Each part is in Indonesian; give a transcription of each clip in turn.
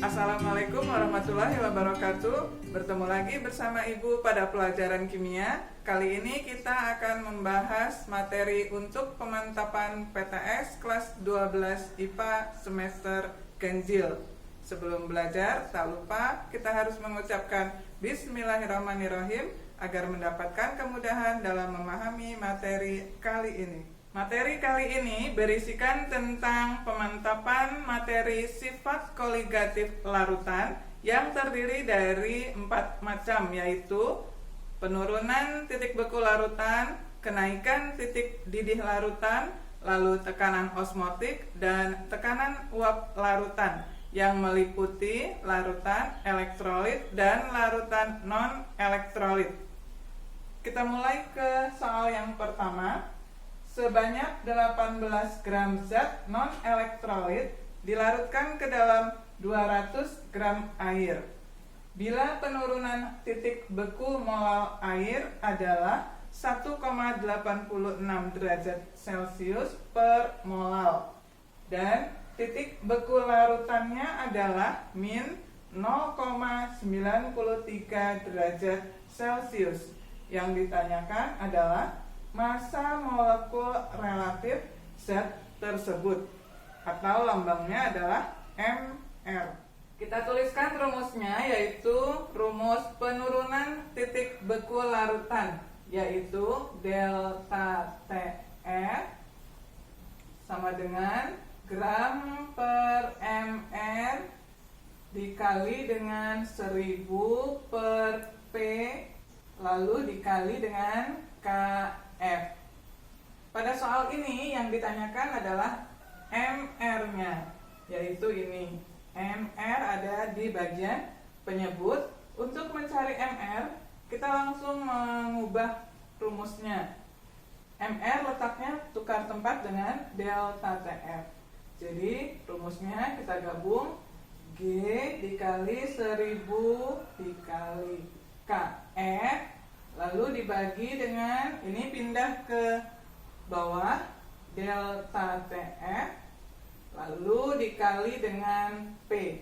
Assalamualaikum warahmatullahi wabarakatuh. Bertemu lagi bersama Ibu pada pelajaran kimia. Kali ini kita akan membahas materi untuk pemantapan PTS kelas 12 IPA semester ganjil. Sebelum belajar, tak lupa kita harus mengucapkan Bismillahirrahmanirrahim agar mendapatkan kemudahan dalam memahami materi kali ini. Materi kali ini berisikan tentang pemantapan materi sifat koligatif larutan yang terdiri dari 4 macam, yaitu penurunan titik beku larutan, kenaikan titik didih larutan, lalu tekanan osmotik, dan tekanan uap larutan yang meliputi larutan elektrolit dan larutan non-elektrolit. Kita mulai ke soal yang pertama. Sebanyak 18 gram zat non-elektrolit dilarutkan ke dalam 200 gram air. Bila penurunan titik beku molal air adalah 1,86 derajat Celcius per molal dan titik beku larutannya adalah min 0,93 derajat Celcius. Yang ditanyakan adalah massa molekul relatif zat tersebut, atau lambangnya adalah Mr. Kita tuliskan rumusnya, yaitu rumus penurunan titik beku larutan, yaitu delta TF sama dengan gram per mr dikali dengan 1000 per P lalu dikali dengan KF. Pada soal ini yang ditanyakan adalah MR-nya, yaitu ini. MR ada di bagian penyebut. Untuk mencari MR, kita langsung mengubah rumusnya. MR letaknya tukar tempat dengan delta TF. Jadi rumusnya kita gabung, G dikali 1000 dikali KF, lalu dibagi dengan, ini pindah ke bawah, delta TF, lalu dikali dengan P.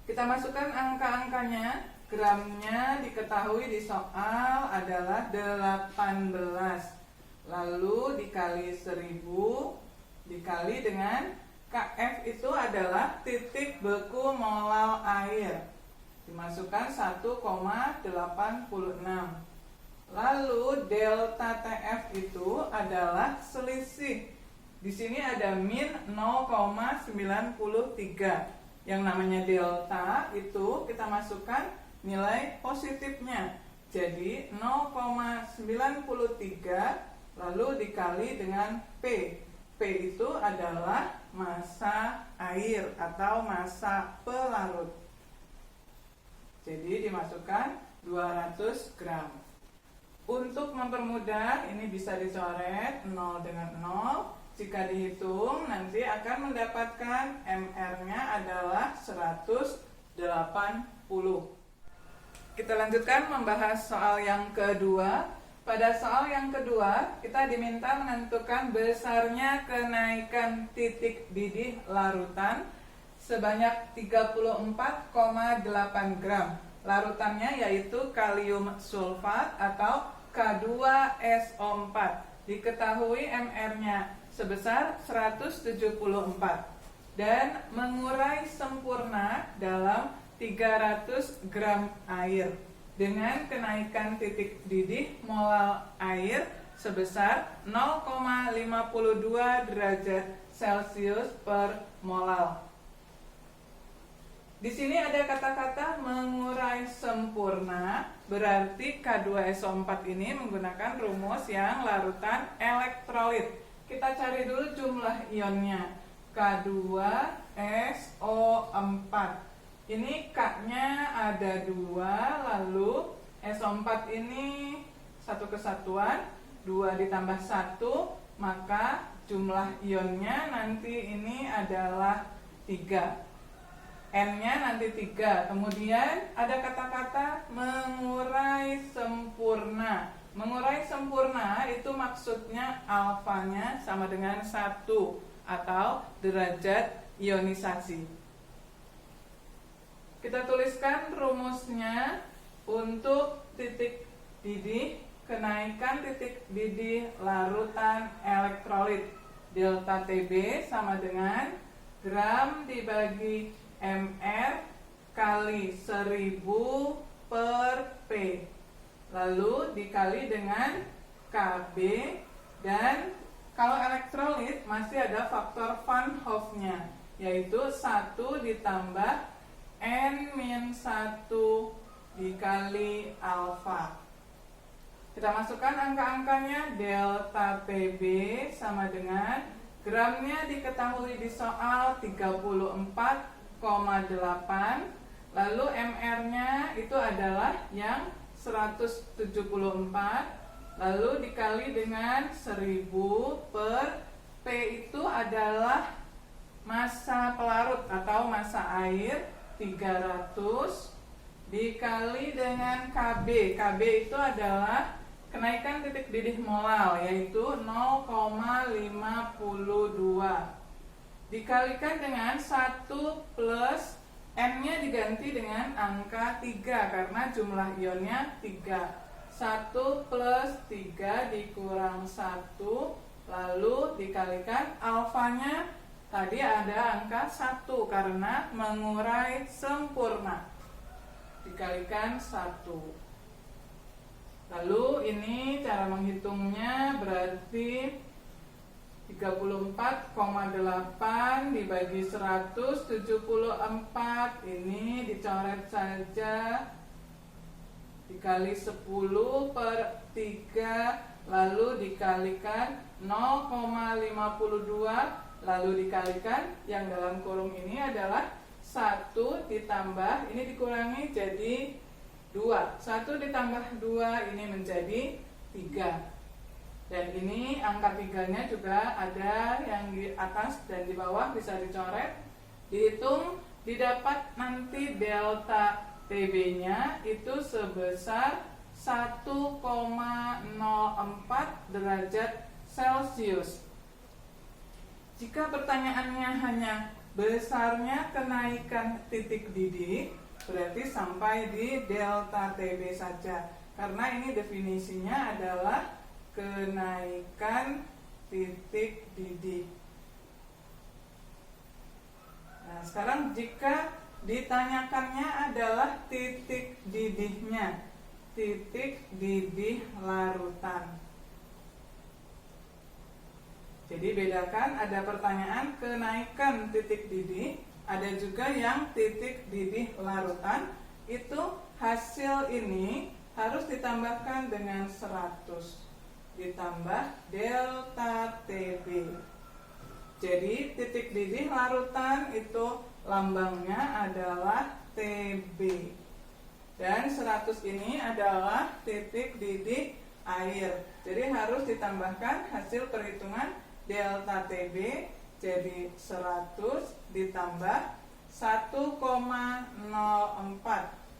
Kita masukkan angka-angkanya. Gramnya diketahui di soal adalah 18, lalu dikali 1000 dikali dengan KF itu adalah titik beku molal air. Dimasukkan 1,86. Lalu delta TF itu adalah selisih. Di sini ada min 0,93. Yang namanya delta itu kita masukkan nilai positifnya. Jadi 0,93 lalu dikali dengan P. P itu adalah massa air atau massa pelarut. Jadi dimasukkan 200 gram. Untuk mempermudah, ini bisa dicoret 0 dengan 0. Jika dihitung, nanti akan mendapatkan MR-nya adalah 180. Kita lanjutkan membahas soal yang kedua. Pada soal yang kedua, kita diminta menentukan besarnya kenaikan titik didih larutan sebanyak 34,8 gram. Larutannya yaitu kalium sulfat atau K2SO4. Diketahui MR-nya sebesar 174 dan mengurai sempurna dalam 300 gram air dengan kenaikan titik didih molal air sebesar 0,52 derajat Celcius per molal. Di sini ada kata-kata mengurai sempurna, berarti K2SO4 ini menggunakan rumus yang larutan elektrolit. Kita cari dulu jumlah ionnya. K2SO4. Ini K-nya ada 2, lalu SO4 ini satu kesatuan, 2 ditambah 1, maka jumlah ionnya nanti ini adalah 3. N-nya nanti 3. Kemudian ada kata-kata mengurai sempurna. Mengurai sempurna itu maksudnya alfanya sama dengan 1 atau derajat ionisasi. Kita tuliskan rumusnya untuk titik didih, kenaikan titik didih larutan elektrolit delta TB sama dengan gram dibagi mR kali 1000 per P, lalu dikali dengan KB, dan kalau elektrolit masih ada faktor Van Hoff-nya, yaitu 1 ditambah N-1 dikali alfa. Kita masukkan angka-angkanya. Delta TB sama dengan gramnya diketahui di soal 34,8, lalu MR-nya itu adalah yang 174, lalu dikali dengan 1000 per P itu adalah massa pelarut atau massa air 300 dikali dengan KB. KB itu adalah kenaikan titik didih molal, yaitu 0,52 dikalikan dengan 1 plus N-nya diganti dengan angka 3 karena jumlah ionnya 3. 1 plus 3 dikurang 1, lalu dikalikan alfanya. Tadi ada angka 1 karena mengurai sempurna, dikalikan 1. Lalu ini cara menghitungnya, berarti 34,8 dibagi 174, ini dicoret saja, dikali 10 per 3, lalu dikalikan 0,52, lalu dikalikan yang dalam kurung ini adalah 1 ditambah, ini dikurangi jadi 2. 1 ditambah 2 ini menjadi 3. Dan ini angka 3-nya juga ada yang di atas dan di bawah, bisa dicoret, dihitung, didapat nanti delta TB-nya itu sebesar 1,04 derajat Celcius. Jika pertanyaannya hanya besarnya kenaikan titik didih, berarti sampai di delta TB saja, karena ini definisinya adalah kenaikan titik didih. Nah, sekarang jika ditanyakannya adalah titik didihnya, titik didih larutan. Jadi bedakan, ada pertanyaan kenaikan titik didih, ada juga yang titik didih larutan. Itu hasil ini harus ditambahkan dengan 100 ditambah delta TB. Jadi titik didih larutan itu lambangnya adalah TB, dan 100 ini adalah titik didih air. Jadi harus ditambahkan hasil perhitungan delta TB, jadi 100 ditambah 1,04,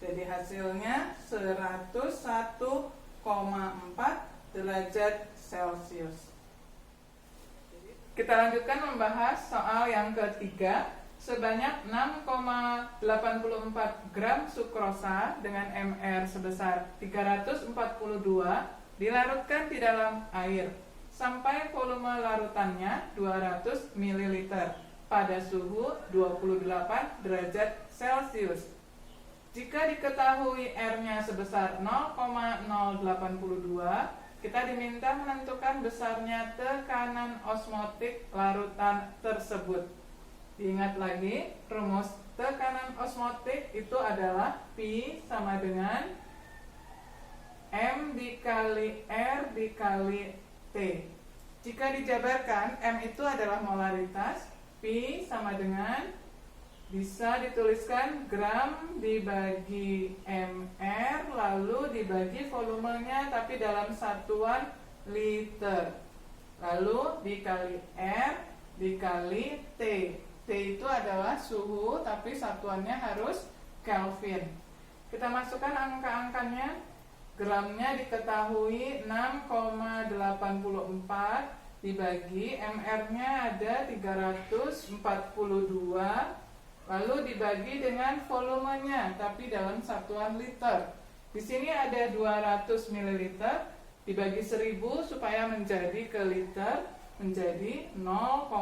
jadi hasilnya 101,4 derajat Celcius. Kita lanjutkan membahas soal yang ketiga. Sebanyak 6,84 gram sukrosa dengan MR sebesar 342 dilarutkan di dalam air sampai volume larutannya 200 ml pada suhu 28 derajat Celcius. Jika diketahui R-nya sebesar 0,082, kita diminta menentukan besarnya tekanan osmotik larutan tersebut. Diingat lagi, rumus tekanan osmotik itu adalah P sama dengan M dikali R dikali T. Jika dijabarkan, M itu adalah molaritas, P sama dengan, bisa dituliskan gram dibagi mR, lalu dibagi volumenya tapi dalam satuan liter, lalu dikali R dikali T. T itu adalah suhu tapi satuannya harus Kelvin. Kita masukkan angka-angkanya. Gramnya diketahui 6,84 dibagi mR-nya ada 342, lalu dibagi dengan volumenya tapi dalam satuan liter. Di sini ada 200 ml dibagi 1000 supaya menjadi ke liter menjadi 0,2.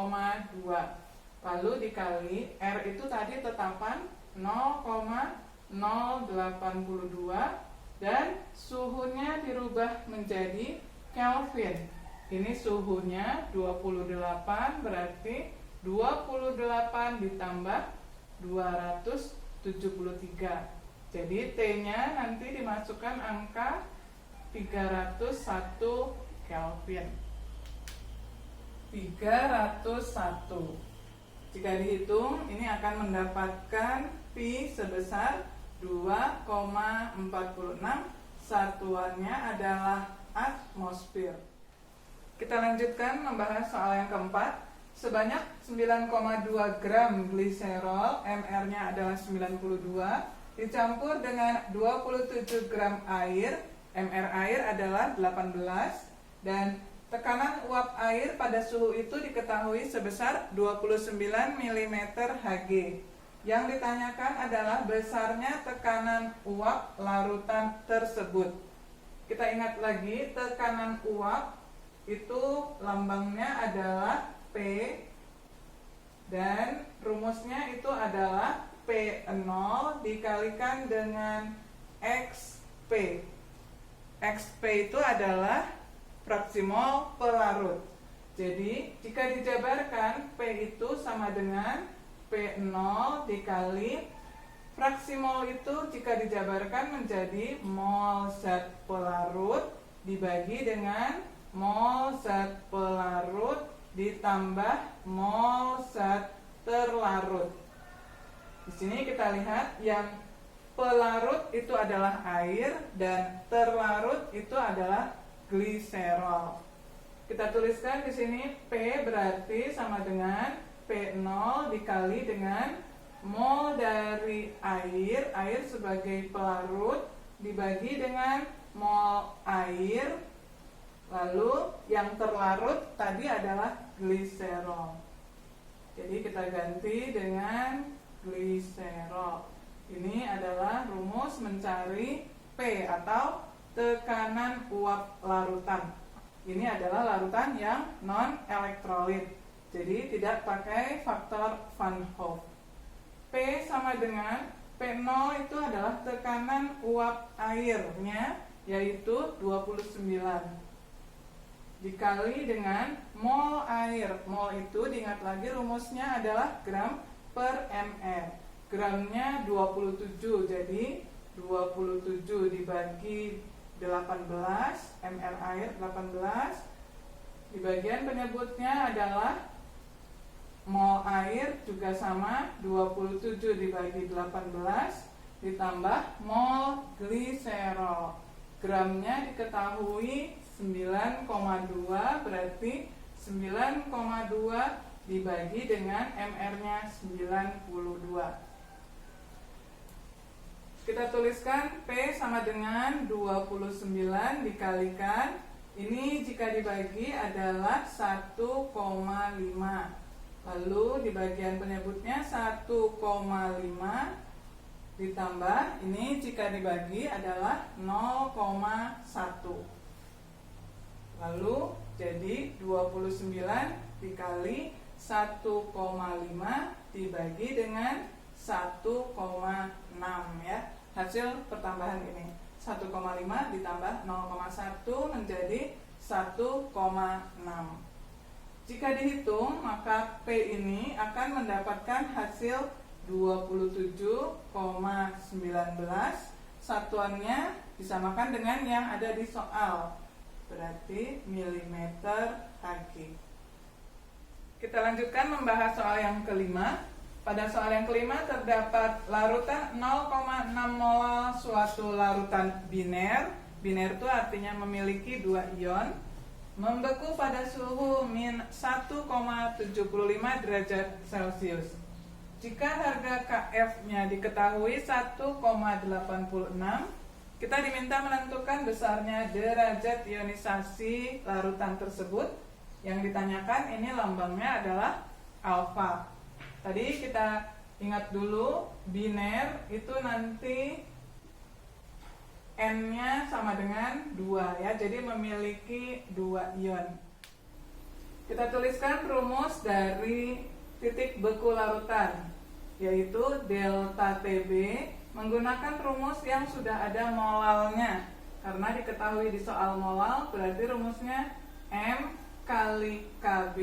Lalu dikali R itu tadi tetapan 0,082 dan suhunya dirubah menjadi Kelvin. Ini suhunya 28, berarti 28 ditambah 273. Jadi T-nya nanti dimasukkan angka 301 Kelvin. 301. Jika dihitung, ini akan mendapatkan Pi sebesar 2,46. Satuannya adalah atmosfer. Kita lanjutkan membahas soal yang keempat. Sebanyak 9,2 gram gliserol, mR-nya adalah 92, dicampur dengan 27 gram air, mR air adalah 18, dan tekanan uap air pada suhu itu diketahui sebesar 29 mm Hg. Yang ditanyakan adalah besarnya tekanan uap larutan tersebut. Kita ingat lagi, tekanan uap itu lambangnya adalah P, dan rumusnya itu adalah P0 dikalikan dengan XP. XP itu adalah fraksi mol per larut. Jadi jika dijabarkan, P itu sama dengan P0 dikali fraksi mol itu jika dijabarkan menjadi mol zat pelarut dibagi dengan mol zat pelarut ditambah mol zat terlarut. Di sini kita lihat yang pelarut itu adalah air dan terlarut itu adalah gliserol. Kita tuliskan di sini P berarti sama dengan P0 dikali dengan mol dari air sebagai pelarut dibagi dengan mol air, lalu yang terlarut tadi adalah gliserol. Jadi kita ganti dengan gliserol. Ini adalah rumus mencari P atau tekanan uap larutan. Ini adalah larutan yang non-elektrolit, jadi tidak pakai faktor Van Hoff. P sama dengan P0 itu adalah tekanan uap airnya, yaitu 29 dikali dengan mol air. Mol itu diingat lagi rumusnya adalah gram per mR. Gramnya 27, jadi 27 dibagi 18, mR air 18. Di bagian penyebutnya adalah mol air juga sama, 27 dibagi 18 ditambah mol gliserol. Gramnya diketahui 9,2, berarti 9,2 dibagi dengan mR-nya 92. Kita tuliskan P sama dengan 29 dikalikan, ini jika dibagi adalah 1,5. Lalu di bagian penyebutnya 1,5 ditambah, ini jika dibagi adalah 0,1. Lalu jadi 29 dikali 1,5 dibagi dengan 1,6 ya. Hasil pertambahan ini 1,5 ditambah 0,1 menjadi 1,6. Jika dihitung maka P ini akan mendapatkan hasil 27,19. Satuannya disamakan dengan yang ada di soal, berarti milimeter Hg. Kita lanjutkan membahas soal yang kelima. Pada soal yang kelima terdapat larutan 0,6 mol suatu larutan biner. Biner itu artinya memiliki 2 ion, membeku pada suhu min 1,75 derajat Celcius. Jika harga Kf-nya diketahui 1,86, kita diminta menentukan besarnya derajat ionisasi larutan tersebut. Yang ditanyakan ini lambangnya adalah alfa. Tadi kita ingat dulu, biner itu nanti N-nya sama dengan 2 ya, jadi memiliki 2 ion. Kita tuliskan rumus dari titik beku larutan, yaitu delta TB menggunakan rumus yang sudah ada molalnya. Karena diketahui di soal molal, berarti rumusnya M kali KB,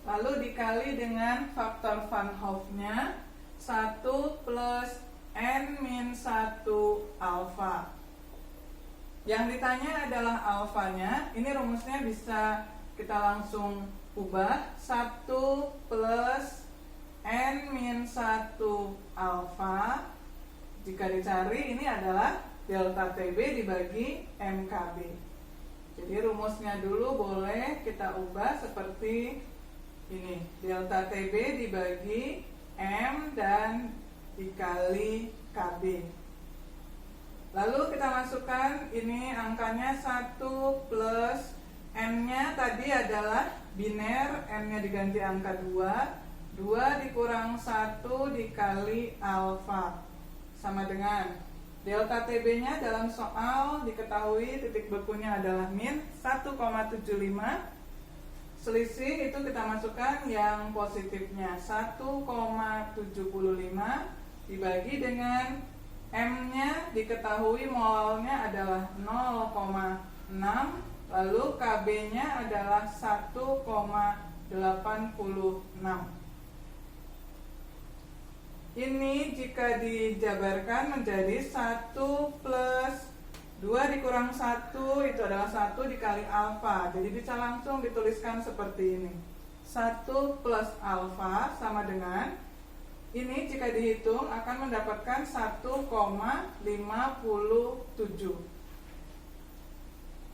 lalu dikali dengan faktor Van Hoff-nya 1 plus N-1 alfa. Yang ditanya adalah alfanya. Ini rumusnya bisa kita langsung ubah, 1 plus N-1 alfa. Jika dicari, ini adalah delta TB dibagi MKB. Jadi rumusnya dulu boleh kita ubah seperti ini, delta TB dibagi M dan dikali KB. Lalu kita masukkan ini angkanya 1 plus M-nya tadi adalah biner, M-nya diganti angka 2, 2 dikurang 1 dikali alfa, sama dengan delta TB-nya dalam soal diketahui titik bekunya adalah min 1,75. Selisih itu kita masukkan yang positifnya 1,75 dibagi dengan M-nya diketahui molalnya adalah 0,6, lalu KB-nya adalah 1,86. Ini jika dijabarkan menjadi 1 plus 2 dikurang 1 itu adalah 1 dikali alfa. Jadi bisa langsung dituliskan seperti ini, 1 plus alfa sama dengan, ini jika dihitung akan mendapatkan 1,57.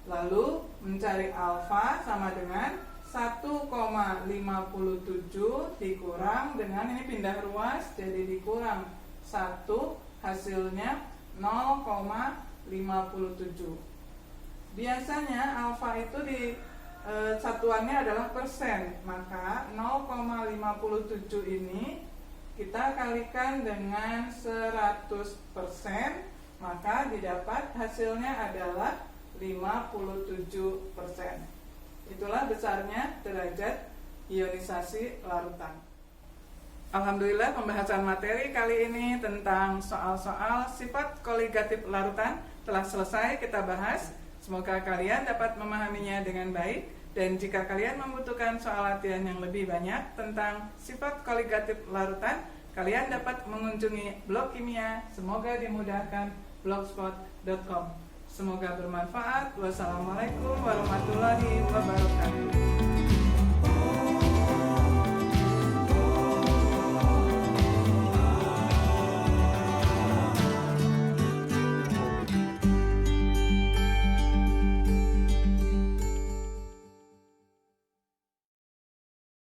Lalu mencari alfa sama dengan 1,57 dikurang dengan, ini pindah ruas jadi dikurang 1, hasilnya 0,57. Biasanya alfa itu di satuannya adalah persen, maka 0,57 ini kita kalikan dengan 100%, maka didapat hasilnya adalah 57%. Itulah besarnya derajat ionisasi larutan. Alhamdulillah, pembahasan materi kali ini tentang soal-soal sifat koligatif larutan telah selesai kita bahas. Semoga kalian dapat memahaminya dengan baik, dan jika kalian membutuhkan soal latihan yang lebih banyak tentang sifat koligatif larutan, kalian dapat mengunjungi blog kimia. Semoga dimudahkan, blogspot.com. Semoga bermanfaat. Wassalamualaikum warahmatullahi wabarakatuh.